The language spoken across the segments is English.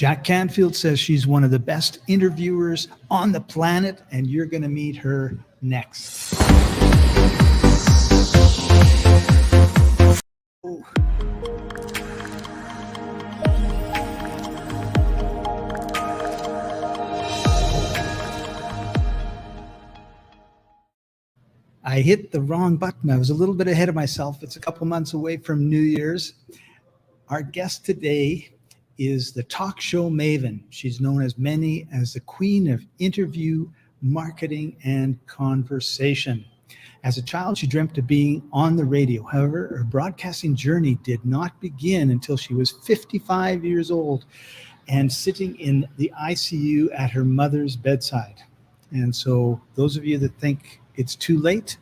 Jack Canfield says she's one of the best interviewers on the planet, and you're going to meet her next. I hit the wrong button. I was a little bit ahead of myself. It's a couple months away from New Year's. Our guest today is the talk show maven. She's known as many as the queen of interview, marketing, and conversation. As a child, she dreamt of being on the radio. However, her broadcasting journey did not begin until she was 55 years old and sitting in the ICU at her mother's bedside. And so those of you that think it's too late,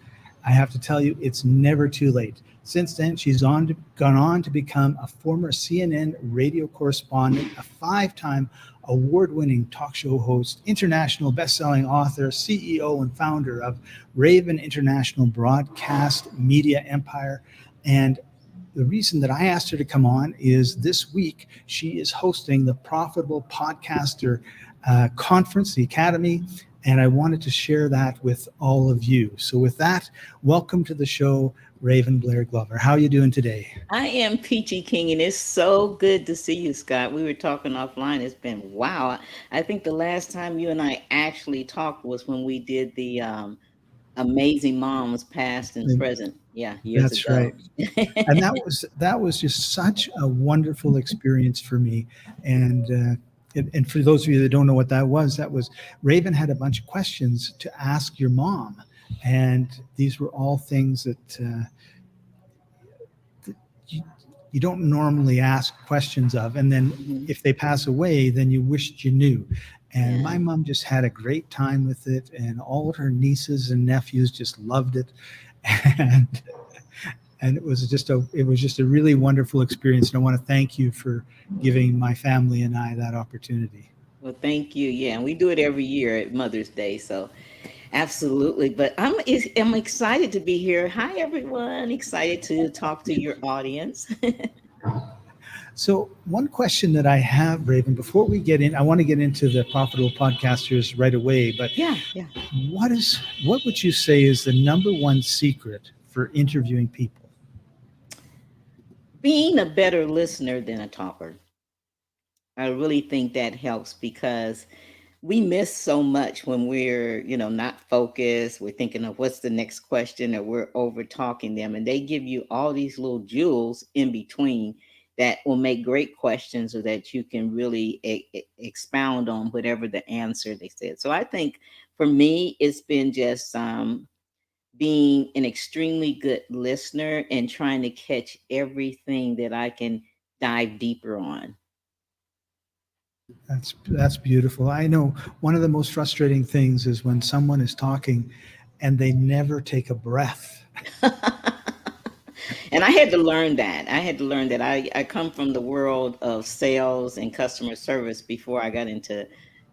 I have to tell you, it's never too late. Since then, she's gone on to become a former CNN radio correspondent, a 5-time award-winning talk show host, international best-selling author, CEO and founder of Raven International Broadcast Media Empire. And the reason that I asked her to come on is this week she is hosting the Profitable Podcaster Conference, the Academy, and I wanted to share that with all of you. So with that, welcome to the show, Raven Blair Glover. How are you doing today? I am Peachy King, and it's so good to see you, Scott. We were talking offline. It's been, wow. I think the last time you and I actually talked was when we did the Amazing Moms Past and Present. Yeah, years That's ago. Right. And that was just such a wonderful experience for me. And for those of you that don't know what that was Raven had a bunch of questions to ask your mom. And these were all things that you don't normally ask questions of. And then if they pass away, then you wished you knew. And my mom just had a great time with it. And all of her nieces and nephews just loved it. And it was just a really wonderful experience. And I want to thank you for giving my family and I that opportunity. Well, thank you. Yeah, and we do it every year at Mother's Day. So absolutely. But I'm excited to be here. Hi, everyone. Excited to talk to your audience. So one question that I have, Raven, before we get in, I want to get into the Profitable Podcasters right away. But what would you say is the number one secret for interviewing people? Being a better listener than a talker. I really think that helps because we miss so much when we're, not focused. We're thinking of what's the next question, or we're over talking them. And they give you all these little jewels in between that will make great questions, or that you can really expound on whatever the answer they said. So I think for me, it's been just being an extremely good listener and trying to catch everything that I can dive deeper on. That's beautiful. I know one of the most frustrating things is when someone is talking and they never take a breath. And I had to learn that. I come from the world of sales and customer service before I got into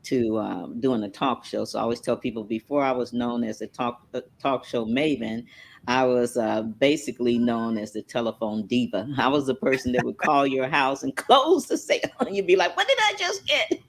doing a talk show. So I always tell people, before I was known as a talk show maven, I was basically known as the telephone diva. I was the person that would call your house and close the sale. And you'd be like, what did I just get?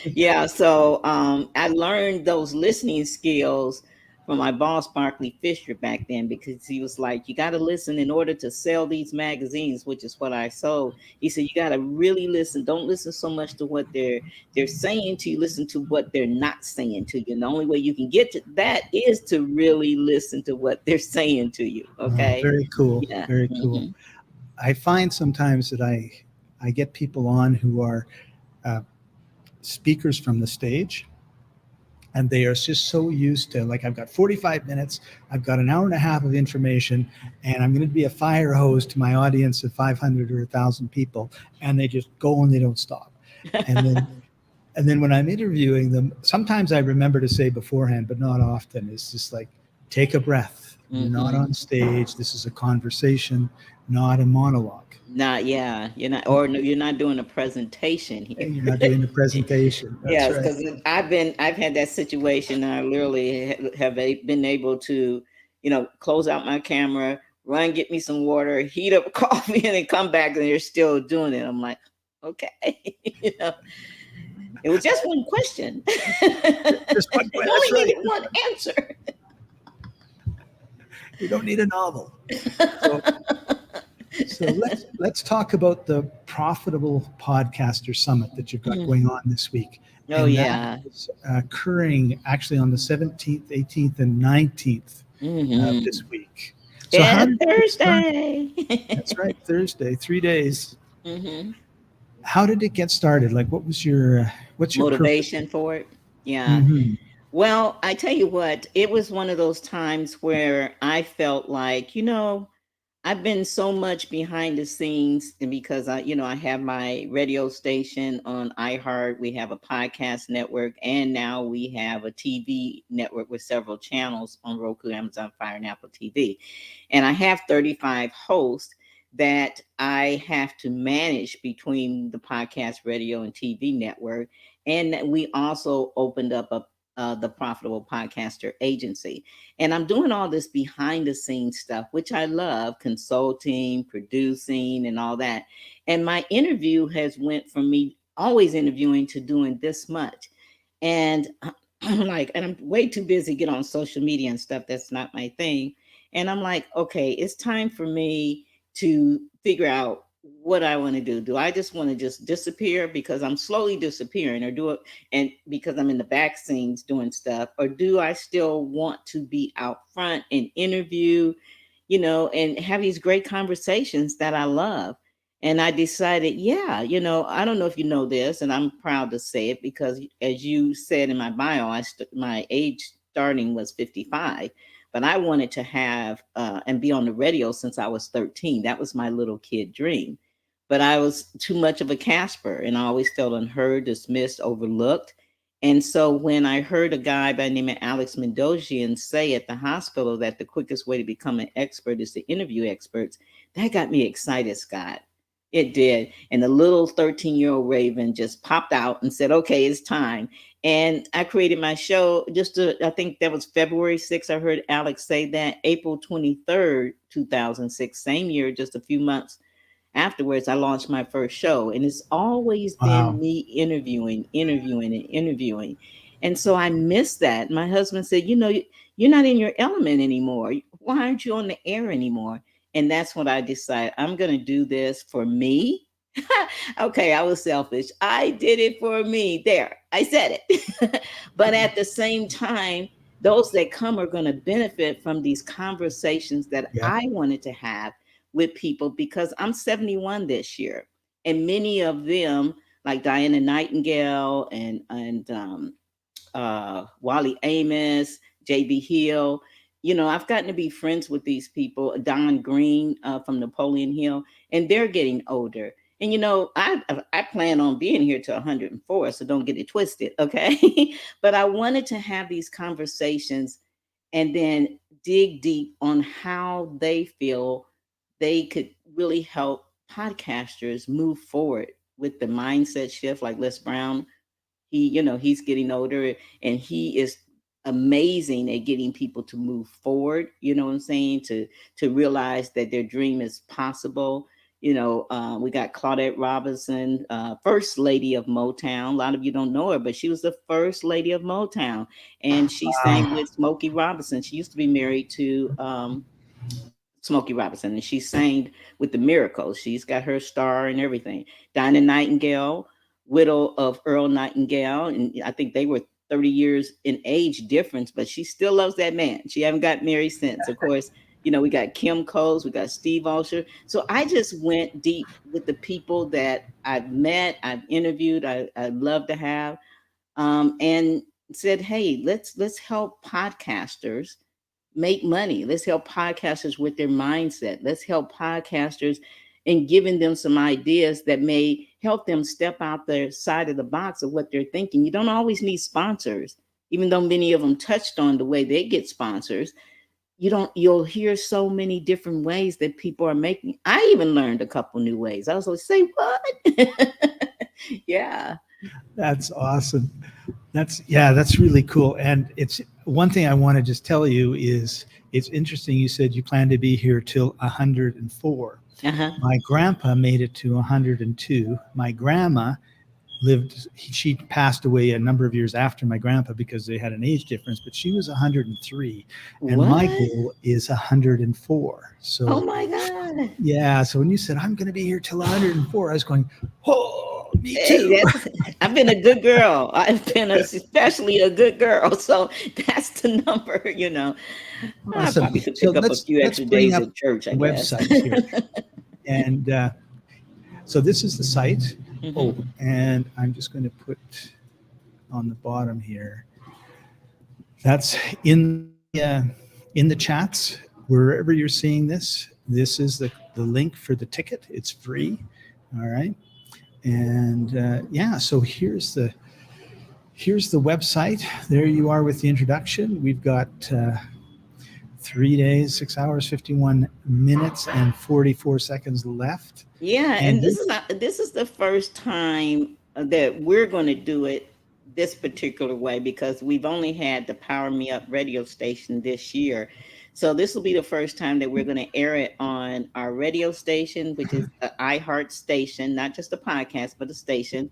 Yeah. So I learned those listening skills from my boss, Barkley Fisher, back then, because he was like, you got to listen in order to sell these magazines, which is what I sold. He said, you got to really listen. Don't listen so much to what they're saying to you. Listen to what they're not saying to you. And the only way you can get to that is to really listen to what they're saying to you. Okay. Very cool. Yeah. Very cool. Mm-hmm. I find sometimes that I get people on who are speakers from the stage. And they are just so used to, like, I've got 45 minutes, I've got an hour and a half of information, and I'm going to be a fire hose to my audience of 500 or 1,000 people. And they just go and they don't stop. And then when I'm interviewing them, sometimes I remember to say beforehand, but not often. It's just like, take a breath. Mm-hmm. You're not on stage. This is a conversation, not a monologue. You're not doing a presentation here. You're not doing a presentation. Yes, because right. I've had that situation. I literally have been able to, close out my camera, run, get me some water, heat up coffee, and then come back, and they're still doing it. I'm like, Okay. You know, it was just one question. Just one You question. That's only right. needed one answer. You don't need a novel. So, so let's talk about the Profitable Podcaster Summit that you've got going on this week. Oh, And that yeah. is occurring actually on the 17th, 18th, and 19th Hmm. this week. So how Yeah, did it get started? That's Thursday. right, Thursday, 3 days. Hmm. How did it get started? Like, what's your purpose? Motivation for it. Yeah. Hmm. Well, I tell you what, it was one of those times where I felt like, I've been so much behind the scenes, and because I have my radio station on iHeart, we have a podcast network, and now we have a TV network with several channels on Roku, Amazon Fire, and Apple TV. And I have 35 hosts that I have to manage between the podcast, radio, and TV network. And we also opened up the Profitable Podcaster Agency. And I'm doing all this behind the scenes stuff, which I love, consulting, producing, and all that. And my interview has went from me always interviewing to doing this much. And I'm like, and I'm way too busy to get on social media and stuff. That's not my thing. And I'm like, okay, it's time for me to figure out what I want to do. Do I just want to just disappear because I'm slowly disappearing, or do it and because I'm in the back scenes doing stuff, or do I still want to be out front and interview, and have these great conversations that I love? And I decided, yeah, I don't know if you know this, and I'm proud to say it because, as you said in my bio, my age starting was 55, but I wanted to have and be on the radio since I was 13. That was my little kid dream. But I was too much of a Casper, and I always felt unheard, dismissed, overlooked. And so when I heard a guy by the name of Alex Mendozian say at the hospital that the quickest way to become an expert is to interview experts, that got me excited, Scott. It did. And the little 13-year-old Raven just popped out and said, okay, it's time. And I created my show I think that was February 6th. I heard Alex say that. April 23rd, 2006, same year, just a few months afterwards, I launched my first show. And it's always been Wow. me interviewing, interviewing, and interviewing. And so I missed that. My husband said, you're not in your element anymore. Why aren't you on the air anymore? And that's when I decided I'm going to do this for me. Okay, I was selfish. I did it for me. There, I said it. But at the same time, those that come are going to benefit from these conversations that Yeah. I wanted to have with people, because I'm 71 this year. And many of them, like Diana Nightingale and Wally Amos, JB Hill. I've gotten to be friends with these people, Don Green from Napoleon Hill, and they're getting older. And I plan on being here to 104, so don't get it twisted, okay? But I wanted to have these conversations and then dig deep on how they feel they could really help podcasters move forward with the mindset shift, like Les Brown. He's getting older, and he is amazing at getting people to move forward, you know what I'm saying, to realize that their dream is possible. We got Claudette Robinson, first lady of Motown. A lot of you don't know her, but she was the first lady of Motown, and she sang Wow. with Smokey Robinson. She used to be married to Smokey Robinson, and she sang with the Miracles. She's got her star and everything. Dinah Nightingale, widow of Earl Nightingale, and I think they were 30 years in age difference, but she still loves that man. She haven't got married since. Of course, we got Kim Coles, we got Steve Usher. So I just went deep with the people that I've met, I've interviewed, I'd love to have, and said, hey, let's help podcasters make money. Let's help podcasters with their mindset. Let's help podcasters in giving them some ideas that may help them step out their side of the box of what they're thinking. You don't always need sponsors, even though many of them touched on the way they get sponsors. You'll hear so many different ways that people are making. I even learned a couple new ways. I was like, say what? Yeah. That's awesome. That's really cool. And it's one thing I want to just tell you is it's interesting. You said you plan to be here till 104. Uh-huh. My grandpa made it to 102. My grandma she passed away a number of years after my grandpa because they had an age difference, but she was 103. And my What? goal is 104. Oh So, my God. yeah. So when you said, I'm going to be here till 104, I was going, oh, me Hey, too. that's I've been a good girl. I've been especially a good girl. So that's the number. I Awesome. probably could So pick up a few let's extra bring days up at church, I the guess. website here. And so this is the site. Oh, Hmm. and I'm just going to put on the bottom here. That's in the chats wherever you're seeing this. This is the link for the ticket. It's free. All right. And yeah, so here's the website. There you are with the introduction. We've got 3 days, 6 hours, 51 minutes, and 44 seconds left. Yeah, And and this is the first time that we're going to do it this particular way because we've only had the Power Me Up radio station this year. So this will be the first time that we're going to air it on our radio station, which is the iHeart station, not just a podcast, but a station.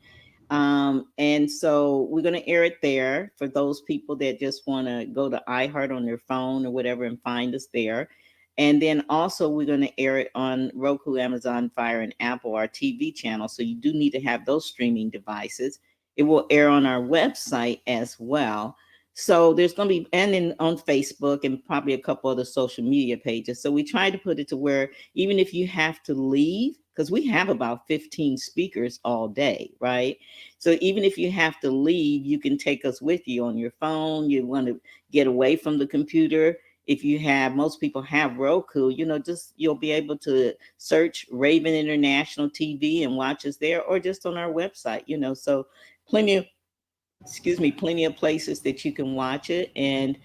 And so we're going to air it there for those people that just want to go to iHeart on their phone or whatever and find us there. And then also we're going to air it on Roku, Amazon Fire, and Apple, our TV channel. So you do need to have those streaming devices. It will air on our website as well. So there's going to be, and then on Facebook and probably a couple other social media pages. So we try to put it to where even if you have to leave, because we have about 15 speakers all day, right? So even if you have to leave, you can take us with you on your phone. You want to get away from the computer. If you have, most people have Roku, just you'll be able to search Raven International TV and watch us there, or just on our website. So plenty of, plenty of places that you can watch it. And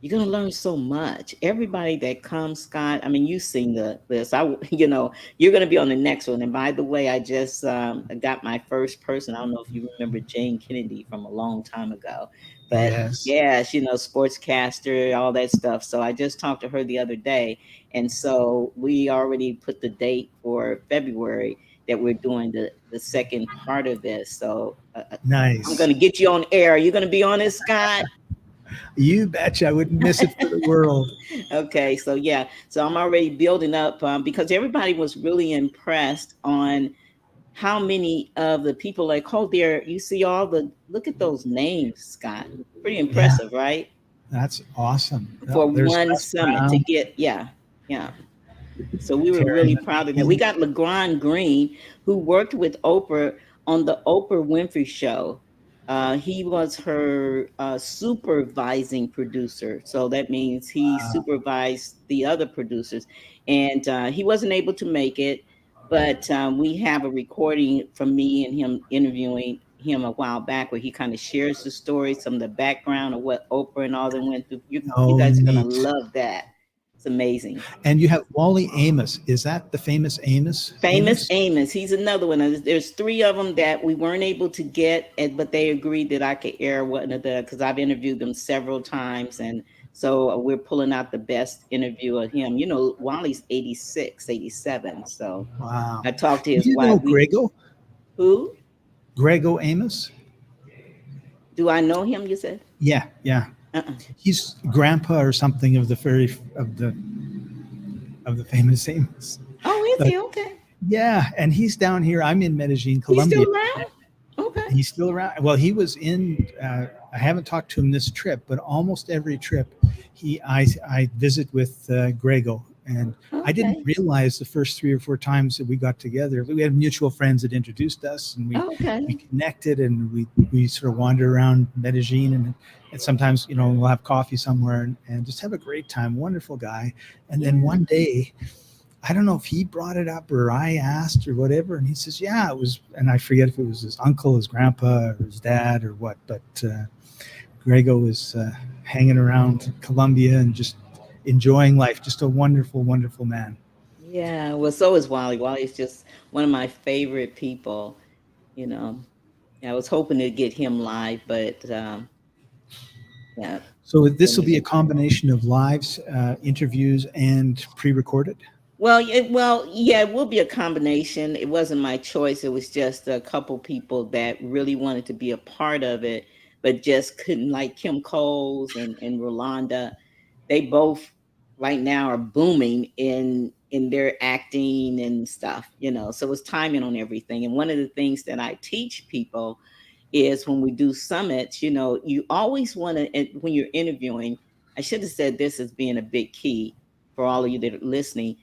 you're going to learn so much. Everybody that comes, Scott, I mean, you've seen this. You're going to be on the next one. And by the way, I just got my first person. I don't know if you remember Jane Kennedy from a long time ago, but yes, yeah, sportscaster, all that stuff. So I just talked to her the other day. And so we already put the date for February that we're doing the second part of this. So I'm nice. going to get you on air. You're going to be on it, Scott? You betcha. I wouldn't miss it for the world. Okay, so yeah, so I'm already building up because everybody was really impressed on how many of the people like, oh, there, you see look at those names, Scott. Pretty Yeah, impressive, right? that's awesome. For Oh, there's one Les summit to Brown, get, yeah, yeah. So we were Terry really proud of that. We McKee. got LeGrand Green, who worked with Oprah on the Oprah Winfrey Show. He was her supervising producer. So that means he supervised the other producers. And he wasn't able to make it, but we have a recording from me and him interviewing him a while back where he kind of shares the story, some of the background of what Oprah and all them went through. You Oh, guys are going to neat. love that. It's amazing. And you have Wally Amos. Is that the famous Amos? Famous Amos? Amos, he's another one. There's three of them that we weren't able to get, but they agreed that I could air one of the because I've interviewed them several times, and so we're pulling out the best interview of him. Wally's 86, 87. So Wow. I talked to Do his you know wife. Grego? Who Grego Amos? do I know him? You said? Yeah, yeah. Uh-uh. He's grandpa or something of the famous Amos. Oh, is But he okay? yeah, and he's down here. I'm in Medellin, He's Colombia. still around? Okay. He's still around. Well, he was in. I haven't talked to him this trip, but almost every trip, I visit with Grego, and I didn't Okay. realize the first 3 or 4 times that we got together. We had mutual friends that introduced us, and we Okay. connected, and we sort of wander around Medellin, and sometimes we'll have coffee somewhere and just have a great time. Wonderful guy. And then Yeah. one day, I don't know if he brought it up or I asked or whatever. And he says, yeah, it was, and I forget if it was his uncle, his grandpa, or his dad or what, but Grego was hanging around Colombia and just enjoying life. Just a wonderful, wonderful man. Yeah. Well, so is Wally. Wally's just one of my favorite people, you know. I was hoping to get him live, but yeah, So this then will he be a didn't. combination of lives, interviews, and pre-recorded. Yeah, it will be a combination. It wasn't my choice. It was just a couple people that really wanted to be a part of it, but just couldn't, like Kim Coles and Rolanda. They both right now are booming in their acting and stuff, So it's timing on everything. And one of the things that I teach people is when we do summits, you always want to, when you're interviewing, I should have said this as being a big key for all of you that are listening,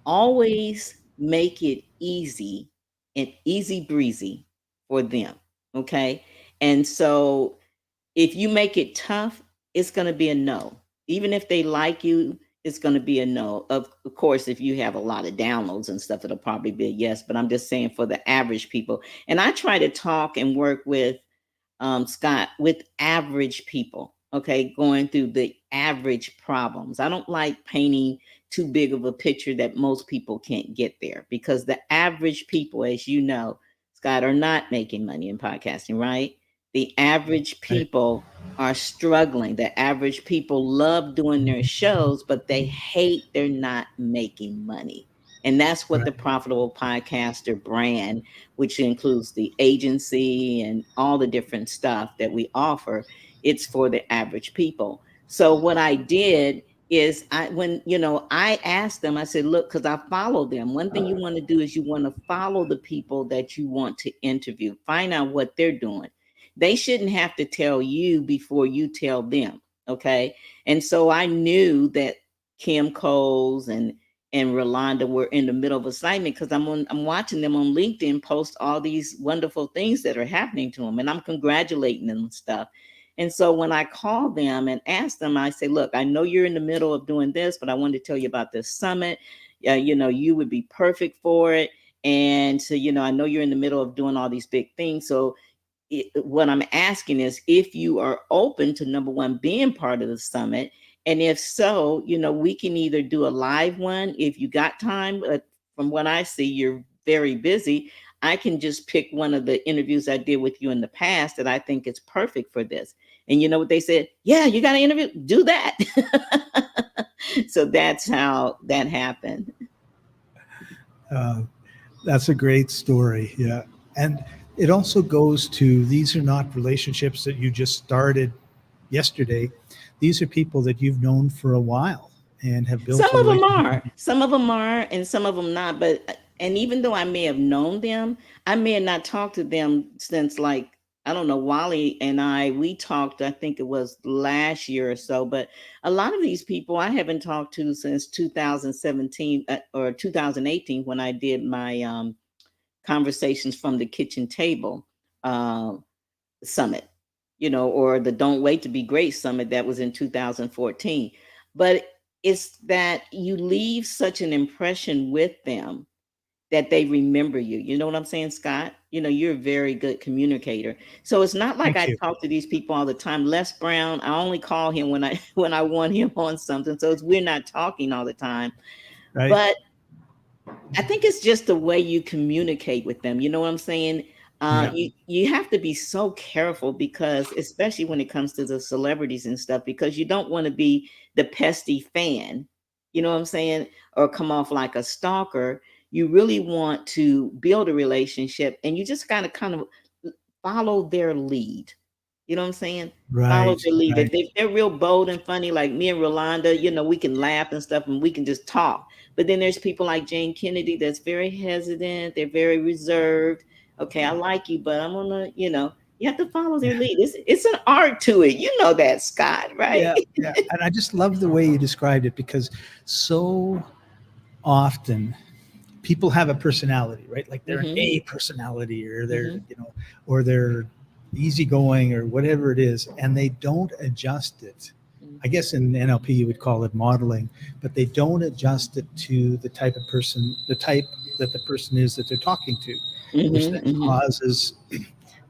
always make it easy and easy breezy for them. Okay. And so if you make it tough, it's going to be a no. Even if they like you, it's going to be a no. Of course, if you have a lot of downloads and stuff, it'll probably be a yes. But I'm just saying for the average people. And I try to talk and work with Scott, with average people, okay, going through the average problems. I don't like painting too big of a picture that most people can't get there because the average people, as you know, Scott, are not making money in podcasting, right? The average Right. people are struggling. The average people love doing their shows, but they hate they're not making money. And that's what Right. the Profitable Podcaster brand, which includes the agency and all the different stuff that we offer, it's for the average people. So what I did is I asked them, I said, look, because I follow them. One thing you want to do is you want to follow the people that you want to interview, find out what they're doing. They shouldn't have to tell you before you tell them. Okay. And so I knew that Kim Coles and Rolanda were in the middle of assignment because I'm watching them on LinkedIn post all these wonderful things that are happening to them, and I'm congratulating them and stuff. And so when I call them and ask them, I say, look, I know you're in the middle of doing this, but I wanted to tell you about this summit. You would be perfect for it. And so, I know you're in the middle of doing all these big things. So what I'm asking is if you are open to, number one, being part of the summit. And if so, we can either do a live one if you got time. But from what I see, you're very busy. I can just pick one of the interviews I did with you in the past that I think is perfect for this. And you know what they said? Yeah, you got to interview, do that. So that's how that happened. Uh, that's a great story. Yeah. And it also goes to, these are not relationships that you just started yesterday. These are people that you've known for a while and have built Some a of them relationship. are, some of them are, and some of them not. But and even though I may have known them, I may have not talked to them since, like, I don't know. Wally and we talked. I think it was last year or so. But a lot of these people I haven't talked to since 2017 or 2018 when I did my conversations from the kitchen table uh, summit, or the Don't Wait to Be Great summit that was in 2014. But it's that you leave such an impression with them that they remember you. You know what I'm saying, Scott? You're a very good communicator. So it's not like Thank I you. talk to these people all the time. Les Brown, I only call him when I when I want him on something. So we're not talking all the time. Right. But I think it's just the way you communicate with them. You know what I'm saying? Yeah. You have to be so careful because, especially when it comes to the celebrities and stuff, because you don't want to be the pesky fan. You know what I'm saying? Or come off like a stalker. You really want to build a relationship, and you just got to kind of follow their lead. You know what I'm saying? Follow Right. their lead. If Right. they're real bold and funny, like me and Rolanda, we can laugh and stuff and we can just talk. But then there's people like Jane Kennedy that's very hesitant. They're very reserved. Okay, I like you, but I'm gonna, you have to follow their lead. It's an art to it. You know that, Scott, right? Yeah. Yeah. And I just love the way you described it, because so often people have a personality, right? Like they're an Mm-hmm. A personality, or they're, Mm-hmm. or they're easygoing or whatever it is, and they don't adjust it. I Mm-hmm. guess in NLP you would call it modeling, but they don't adjust it to the type of person, the type that the person is that they're talking to, which then Mm-hmm. Mm-hmm. causes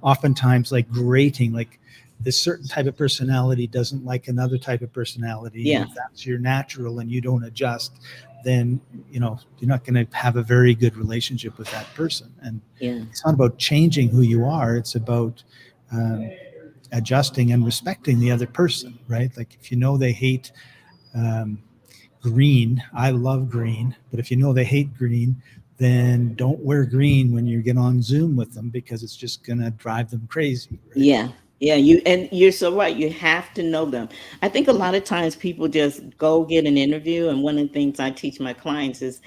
oftentimes like grating, like this certain type of personality doesn't like another type of personality. And Yeah. if that's your natural and you don't adjust, then, you're not going to have a very good relationship with that person. And Yeah. it's not about changing who you are. It's about um, adjusting and respecting the other person, right? Like if they hate um, green. I love green, but if you know they hate green, then don't wear green when you get on Zoom with them because it's just going to drive them crazy, right? Yeah. Yeah, you're so right. You have to know them. I think a lot of times people just go get an interview, and one of the things I teach my clients is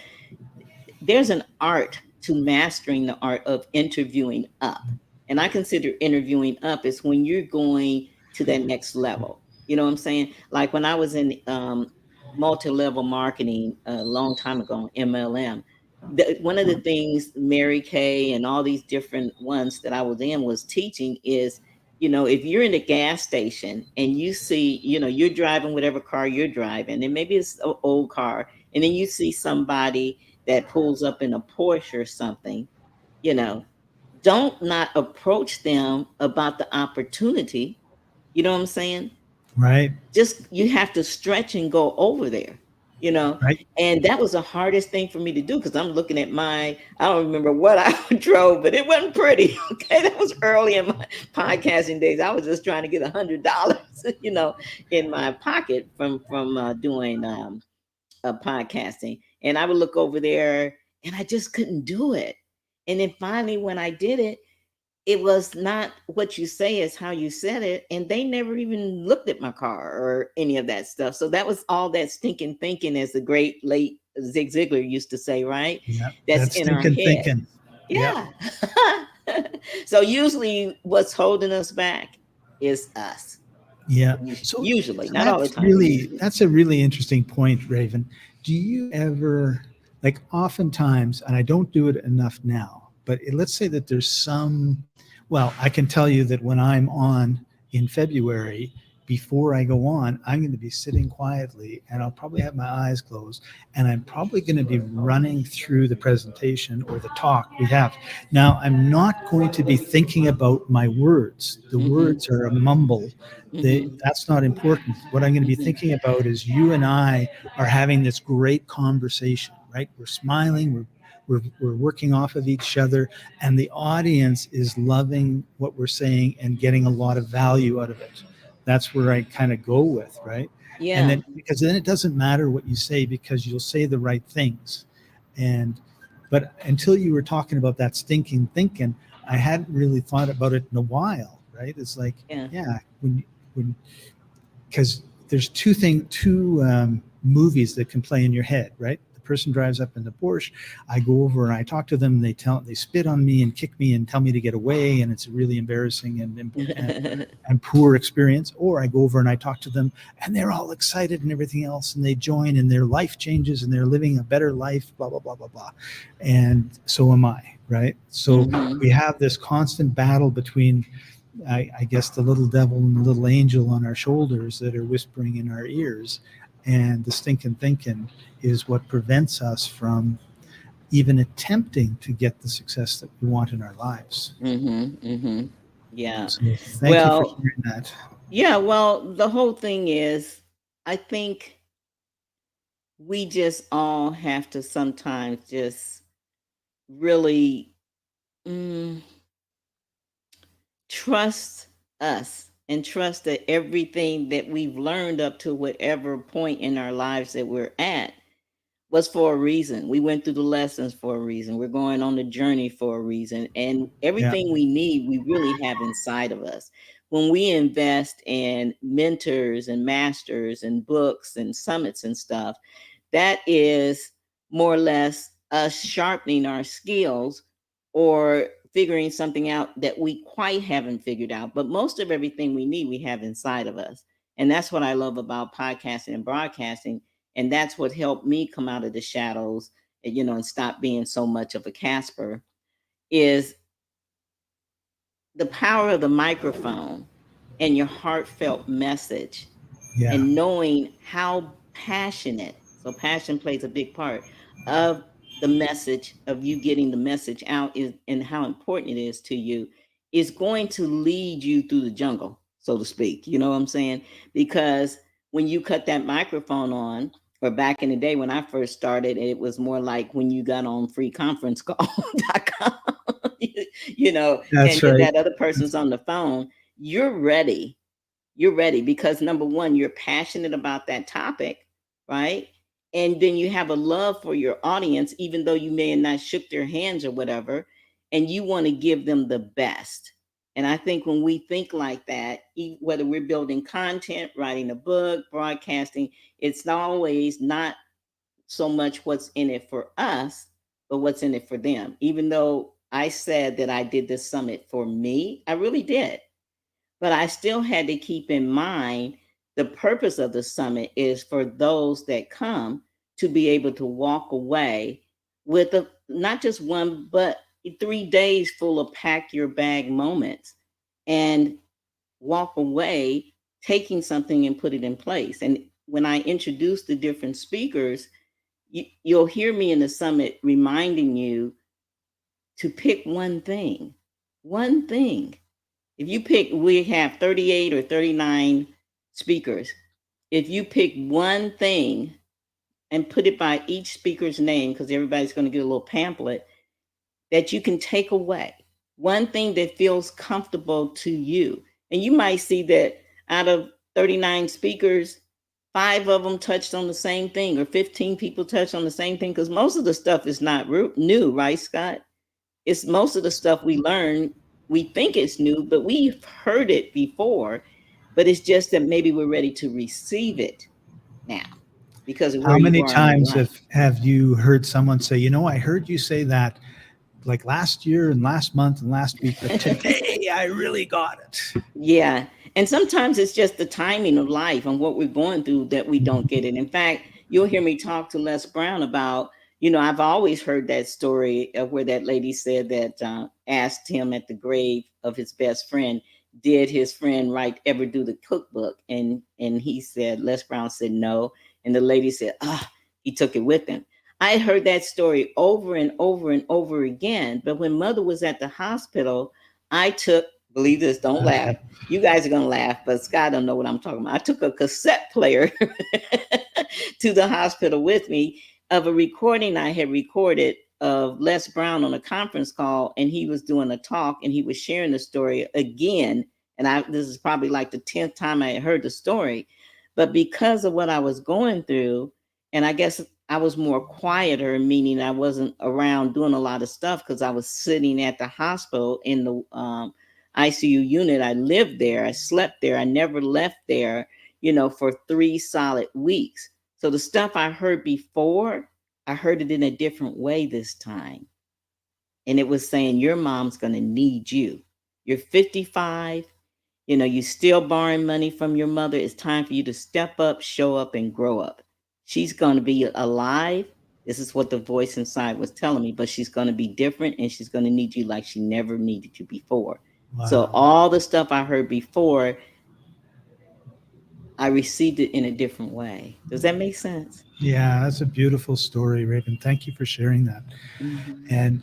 there's an art to mastering the art of interviewing up. And I consider interviewing up is when you're going to that next level. You know what I'm saying? Like when I was in multi-level marketing a long time ago, MLM, one of the things Mary Kay and all these different ones that I was in was teaching is, if you're in a gas station and you see, you're driving whatever car you're driving, and maybe it's an old car, and then you see somebody that pulls up in a Porsche or something, you know, don't not approach them about the opportunity. You know what I'm saying? Right, Just you have to stretch and go over there, you know. right. And that was the hardest thing for me to do because I'm looking at I don't remember what I drove, but it wasn't pretty. Okay. That was early in my podcasting days. I was just trying to get $100, in my pocket from doing podcasting. And I would look over there and I just couldn't do it. And then finally, when I did it, it was not what you say, is how you said it. And they never even looked at my car or any of that stuff. So that was all that stinking thinking, as the great late Zig Ziglar used to say, right? Yeah, That's that's in our thinking, head. thinking. Yep. Yeah. So usually what's holding us back is us. Yeah. So, Usually, so not all the that's time, but really usually. that's a really interesting point, Raven. Do you ever, like, oftentimes, and I don't do it enough now, but let's say that there's some, well, I can tell you that when I'm on in February, before I go on, I'm going to be sitting quietly and I'll probably have my eyes closed and I'm probably going to be running through the presentation or the talk we have. Now, I'm not going to be thinking about my words. The Mm-hmm. words are a mumble. Mm-hmm. That's not important. What I'm going to be Mm-hmm. thinking about is you and I are having this great conversation, right? We're smiling, we're working off of each other, and the audience is loving what we're saying and getting a lot of value out of it. That's where I kind of go with, right? And Yeah. then, because then it doesn't matter what you say because you'll say the right things. And but until you were talking about that stinking thinking, I hadn't really thought about it in a while, right? It's like, Yeah. yeah, when because there's two movies that can play in your head, right? The person drives up in the Porsche. I go over and I talk to them. They spit on me and kick me and tell me to get away, and it's a really embarrassing and poor experience. Or I go over and I talk to them, and they're all excited and everything else, and they join, and their life changes, and they're living a better life. Blah blah blah blah blah. And so am I, right? So Mm-hmm. we have this constant battle between I guess the little devil and the little angel on our shoulders that are whispering in our ears. And the stinking thinking is what prevents us from even attempting to get the success that we want in our lives. Mm-hmm. Mm-hmm. Yeah. So thank you for Well, sharing that. yeah, well, the whole thing is, I think we just all have to sometimes just really mm, trust us and trust that everything that we've learned up to whatever point in our lives that we're at was for a reason. We went through the lessons for a reason. We're going on the journey for a reason. And Yeah. everything we need, we really have inside of us. When we invest in mentors and masters and books and summits and stuff, that is more or less us sharpening our skills or figuring something out that we quite haven't figured out. But most of everything we need, we have inside of us. And that's what I love about podcasting and broadcasting. And that's what helped me come out of the shadows, and stop being so much of a Casper, is the power of the microphone and your heartfelt message, Yeah. and knowing how passionate, so passion plays a big part of the message, of you getting the message out, is and how important it is to you, is going to lead you through the jungle, so to speak. You know what I'm saying? Because when you cut that microphone on, or back in the day when I first started, it was more like when you got on freeconferencecall.com, and That's right. that other person's on the phone, you're ready. You're ready because number one, you're passionate about that topic, right? And then you have a love for your audience, even though you may have not shook their hands or whatever, and you want to give them the best. And I think when we think like that, whether we're building content, writing a book, broadcasting, it's always not so much what's in it for us, but what's in it for them. Even though I said that I did this summit for me, I really did. But I still had to keep in mind the purpose of the summit is for those that come to be able to walk away with not just one, but 3 days full of pack your bag moments and walk away taking something and put it in place. And when I introduce the different speakers, you'll hear me in the summit reminding you to pick one thing. One thing. If you pick, we have 38 or 39 speakers. If you pick one thing and put it by each speaker's name, because everybody's going to get a little pamphlet that you can take away, one thing that feels comfortable to you. And you might see that out of 39 speakers, 5 of them touched on the same thing, or 15 people touched on the same thing, because most of the stuff is not new, right, Scott? It's most of the stuff we learn, we think it's new, but we've heard it before, but it's just that maybe we're ready to receive it now because of where How you many are in your times life. have you heard someone say, you know, I heard you say that like last year and last month and last week, but today I really got it. Yeah. And sometimes it's just the timing of life and what we're going through that we don't get it. In fact, you'll hear me talk to Les Brown about, I've always heard that story of where that lady said that asked him at the grave of his best friend, did his friend ever do the cookbook? And he said, Les Brown said no. And the lady said, he took it with him. I heard that story over and over and over again. But when mother was at the hospital, I took, believe this, don't laugh. You guys are going to laugh, but Scott don't know what I'm talking about. I took a cassette player to the hospital with me of a recording I had recorded of Les Brown on a conference call, and he was doing a talk and he was sharing the story again. And this is probably like the 10th time I had heard the story. But because of what I was going through, and I guess I was more quieter, meaning I wasn't around doing a lot of stuff because I was sitting at the hospital in the ICU unit. I lived there. I slept there. I never left there, for 3 solid weeks. So the stuff I heard before, I heard it in a different way this time. And it was saying, your mom's going to need you. You're 55. You still borrowing money from your mother. It's time for you to step up, show up, and grow up. She's going to be alive. This is what the voice inside was telling me, but she's going to be different and she's going to need you like she never needed you before. Wow. So all the stuff I heard before, I received it in a different way. Does that make sense? Yeah, that's a beautiful story, Raven. Thank you for sharing that. Mm-hmm. And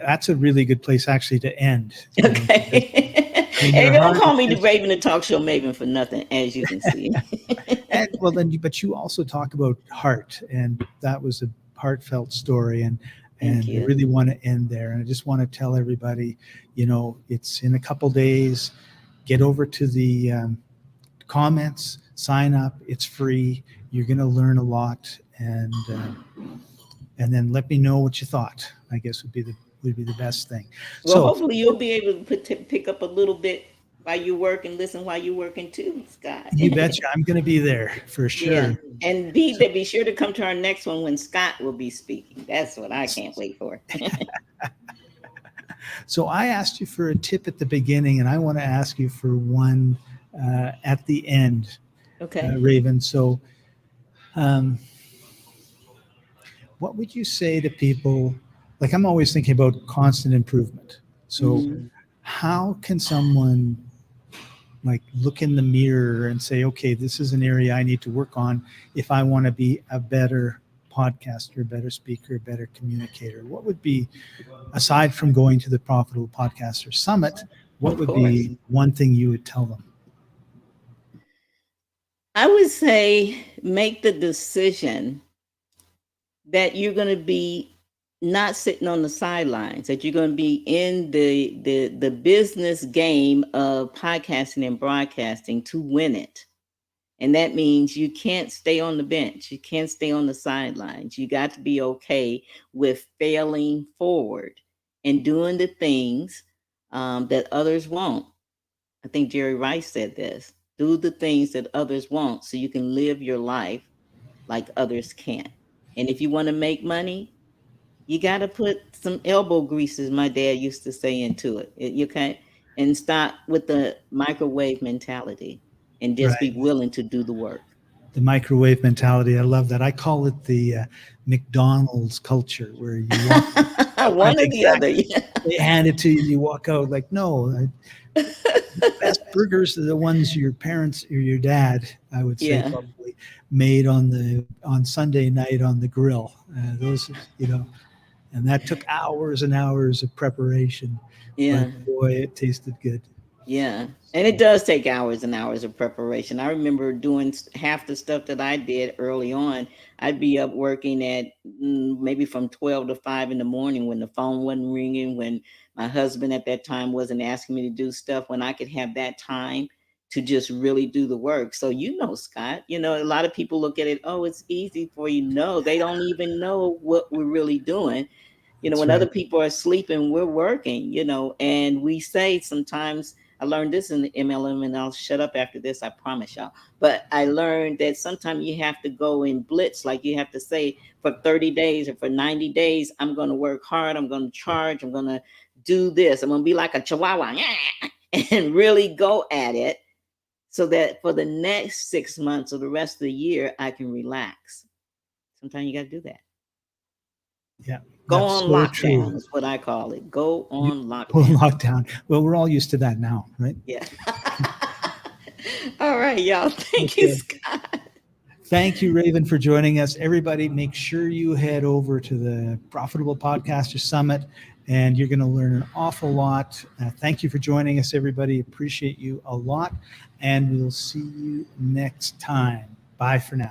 that's a really good place actually to end. Okay. Hey, don't call me the Raven, the talk show maven for nothing, as you can see. But you also talk about heart, and that was a heartfelt story, and I really want to end there. And I just want to tell everybody, it's in a couple days. Get over to the comments, sign up. It's free. You're going to learn a lot, and then let me know what you thought. I guess would be the best thing. Well, so hopefully you'll be able to pick up a little bit while you work and listen while you're working too, Scott. You betcha. I'm going to be there for sure. Yeah. And be sure to come to our next one when Scott will be speaking. That's what I can't wait for. So I asked you for a tip at the beginning, and I want to ask you for one at the end. Okay. Raven. So what would you say to people? Like, I'm always thinking about constant improvement. So how can someone look in the mirror and say, okay, this is an area I need to work on if I want to be a better podcaster, a better speaker, a better communicator? What would be, aside from going to the Profitable Podcaster Summit, what would be one thing you would tell them? I would say make the decision that you're going to be not sitting on the sidelines, that you're going to be in the business game of podcasting and broadcasting to win it. And that means you can't stay on the bench. You can't stay on the sidelines. You got to be okay with failing forward and doing the things that others won't. I think Jerry Rice said this: do the things that others won't so you can live your life like others can't. And if you want to make money, you got to put some elbow grease, as my dad used to say, into it. You can't, and stop with the microwave mentality and just be Right. willing to do the work. The microwave mentality. I love that. I call it the McDonald's culture, where you walk out like One or the other. exactly, Yeah. they hand it to you, you walk out like, no, the best burgers are the ones your parents or your dad, I would say, Yeah. probably made on Sunday night on the grill. Those, and that took hours and hours of preparation, Yeah. but boy, it tasted good. Yeah. And it does take hours and hours of preparation. I remember doing half the stuff that I did early on. I'd be up working at maybe from 12 to 5 in the morning when the phone wasn't ringing, when my husband at that time wasn't asking me to do stuff, when I could have that time to just really do the work. So, Scott, a lot of people look at it, oh, it's easy for you. No, they don't even know what we're really doing. That's When right. other people are sleeping, we're working, and we say sometimes, I learned this in the MLM, and I'll shut up after this, I promise y'all. But I learned that sometimes you have to go in blitz, like you have to say for 30 days or for 90 days, I'm going to work hard, I'm going to charge, I'm going to do this, I'm going to be like a chihuahua and really go at it, so that for the next 6 months or the rest of the year, I can relax. Sometimes you got to do that. Yeah. Go That's on so lockdown true. is what I call it. Go on lockdown. Lockdown. Well, we're all used to that now, right? Yeah. All right, y'all. Thank you, Okay. Scott. Thank you, Raven, for joining us. Everybody, make sure you head over to the Profitable Podcaster Summit, and you're going to learn an awful lot. Thank you for joining us, everybody. Appreciate you a lot, and we'll see you next time. Bye for now.